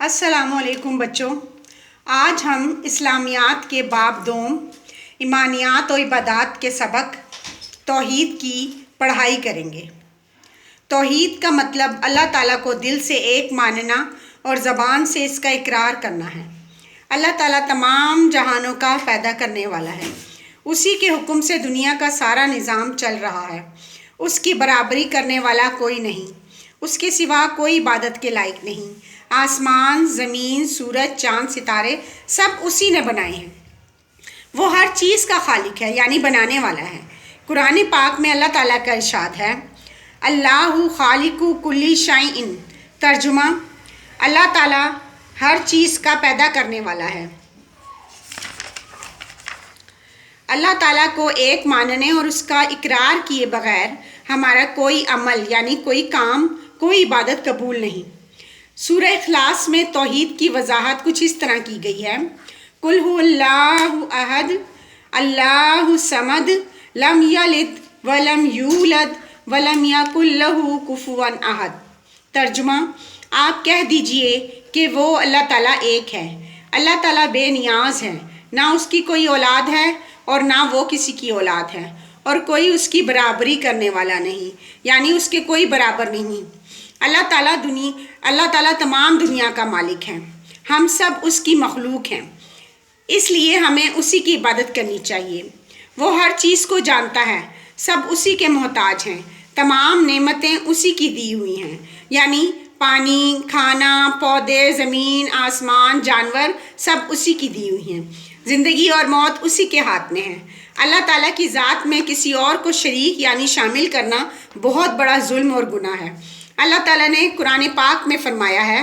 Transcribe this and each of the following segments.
अस्सलामु अलैकुम बच्चों। आज हम इस्लामियात के बाब दोम ईमानियात और इबादात के सबक तौहीद की पढ़ाई करेंगे। तौहीद का मतलब अल्लाह ताला को दिल से एक मानना और ज़बान से इसका इकरार करना है। अल्लाह ताला तमाम जहानों का पैदा करने वाला है। उसी के हुक्म से दुनिया का सारा निज़ाम चल रहा है। उसकी बराबरी करने वाला कोई नहीं, उसके सिवा कोई इबादत के लायक नहीं। आसमान, ज़मीन, सूरज, चाँद, सितारे सब उसी ने बनाए हैं। वो हर चीज़ का खालिक है, यानी बनाने वाला है। कुरान पाक में अल्लाह ताला का इरशाद है, अल्लाहु खालिकु कुल्ली शैइन। तर्जुमा, अल्लाह ताला हर चीज़ का पैदा करने वाला है। अल्लाह ताला को एक मानने और उसका इकरार किए बगैर हमारा कोई अमल यानी कोई काम, कोई इबादत कबूल नहीं। सूरह इखलास में तौहीद की वजाहत कुछ इस तरह की गई है, कुल हुवल्लाहु अहद अल्लाहु समद लम यलिद वलम यूलद वलम यकुल लहू कुफुवन अहद। तर्जुमा, आप कह दीजिए कि वो अल्लाह ताला एक है। अल्लाह ताला बेनियाज है, ना उसकी कोई औलाद है और ना वो किसी की औलाद है, और कोई उसकी बराबरी करने वाला नहीं, यानी उसके कोई बराबर नहीं। अल्लाह ताला तमाम दुनिया का मालिक है। हम सब उसकी मखलूक हैं, इसलिए हमें उसी की इबादत करनी चाहिए। वो हर चीज़ को जानता है, सब उसी के मोहताज हैं। तमाम नेमतें उसी की दी हुई हैं, यानी पानी, खाना, पौधे, ज़मीन, आसमान, जानवर सब उसी की दी हुई हैं। ज़िंदगी और मौत उसी के हाथ में है। अल्लाह ताला की ज़ात में किसी और को शरीक यानी शामिल करना बहुत बड़ा जुल्म और गुनाह है। अल्लाह ताला ने कुरान पाक में फरमाया है,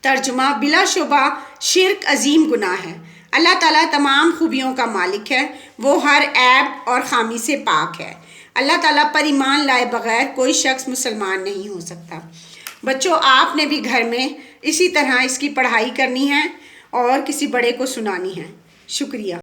तर्जुमा, बिलाशुबा शिर्क अजीम गुनाह है। अल्लाह ताला तमाम खूबियों का मालिक है, वो हर ऐब और ख़ामी से पाक है। अल्लाह ताला पर ईमान लाए बगैर कोई शख्स मुसलमान नहीं हो सकता। बच्चों, आपने भी घर में इसी तरह इसकी पढ़ाई करनी है और किसी बड़े को सुनानी है। शुक्रिया।